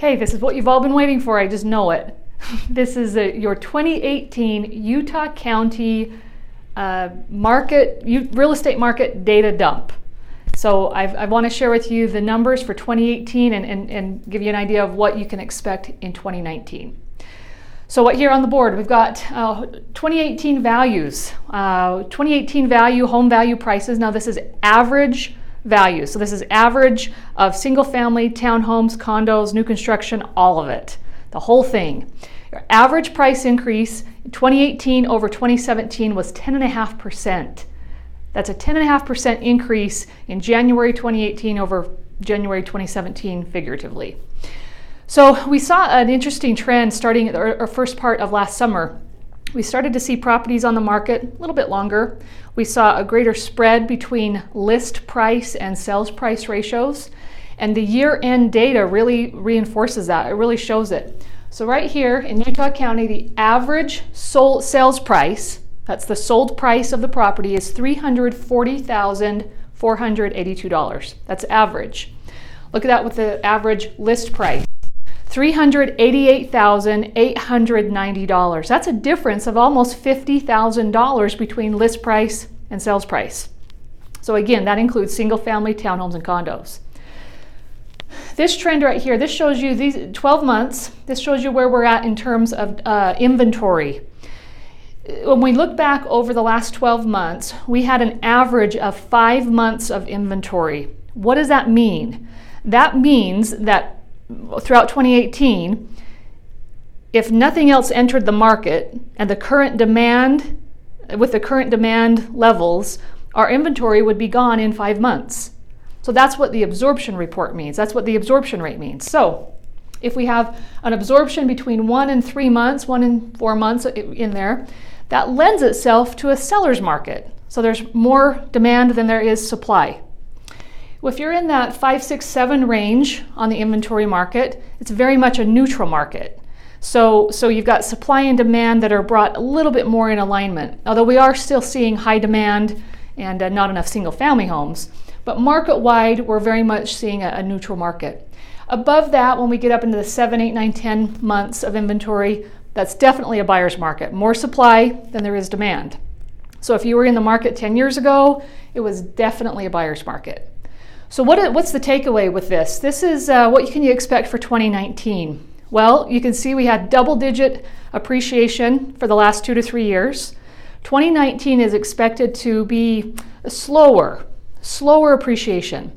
Okay, this is what you've all been waiting for, I just know it. This is your 2018 Utah County real estate market data dump. So I want to share with you the numbers for 2018 and give you an idea of what you can expect in 2019. So what here on the board, we've got 2018 values, 2018 home value prices. Now this is average value. So this is average of single family, townhomes, condos, new construction, all of it, the whole thing. Your average price increase in 2018 over 2017 was 10.5%. That's a 10.5% increase in January 2018 over January 2017 figuratively. So we saw an interesting trend starting at our first part of last summer. We started to see properties on the market a little bit longer. We saw a greater spread between list price and sales price ratios. And the year-end data really reinforces that. It really shows it. So right here in Utah County, the average sales price, that's the sold price of the property, is $340,482. That's average. Look at that with the average list price. $388,890. That's a difference of almost $50,000 between list price and sales price. So again, that includes single family, townhomes, and condos. This trend right here, this shows you these 12 months. This shows you where we're at in terms of inventory. When we look back over the last 12 months, we had an average of 5 months of inventory. What does that mean? That means that throughout 2018, if nothing else entered the market and with the current demand levels, our inventory would be gone in 5 months. So that's what the absorption report means. That's what the absorption rate means. So if we have an absorption between 1 and 3 months, 1 and 4 months in there, that lends itself to a seller's market. So there's more demand than there is supply. If you're in that 5, 6, 7 range on the inventory market, it's very much a neutral market. So you've got supply and demand that are brought a little bit more in alignment, although we are still seeing high demand and not enough single family homes. But market-wide, we're very much seeing a neutral market. Above that, when we get up into the 7, 8, 9, 10 months of inventory, that's definitely a buyer's market. More supply than there is demand. So if you were in the market 10 years ago, it was definitely a buyer's market. So what's the takeaway with this? This is what can you expect for 2019? Well, you can see we had double-digit appreciation for the last 2 to 3 years. 2019 is expected to be a slower appreciation.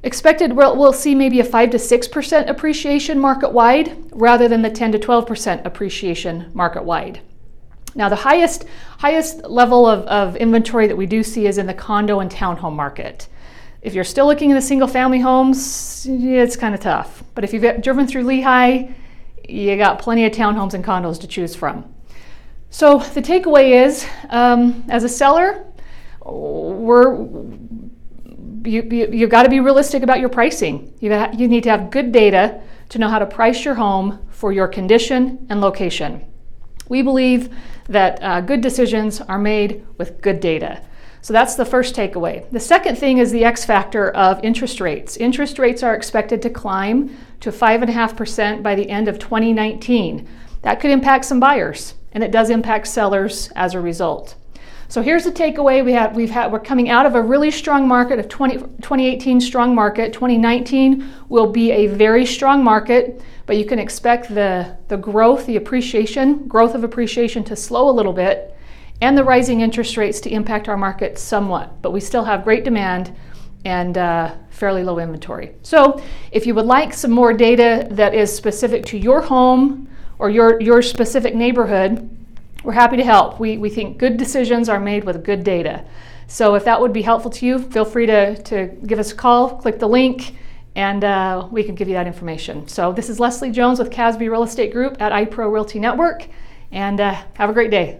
Expected, we'll see maybe a 5 to 6% appreciation market-wide rather than the 10 to 12% appreciation market-wide. Now, the highest level of inventory that we do see is in the condo and townhome market. If you're still looking at the single family homes, it's kind of tough. But if you've driven through Lehi, you got plenty of townhomes and condos to choose from. So the takeaway is, as a seller, you've got to be realistic about your pricing. You need to have good data to know how to price your home for your condition and location. We believe that good decisions are made with good data. So that's the first takeaway. The second thing is the X factor of interest rates. Interest rates are expected to climb to 5.5% by the end of 2019. That could impact some buyers, and it does impact sellers as a result. So here's the takeaway. We're coming out of a really strong market, of 2018 strong market. 2019 will be a very strong market, but you can expect the growth of appreciation to slow a little bit, and the rising interest rates to impact our market somewhat. But we still have great demand and fairly low inventory. So if you would like some more data that is specific to your home or your specific neighborhood, we're happy to help. We think good decisions are made with good data. So if that would be helpful to you, feel free to give us a call, click the link, and we can give you that information. So this is Leslie Jones with Casby Real Estate Group at iPro Realty Network, and have a great day.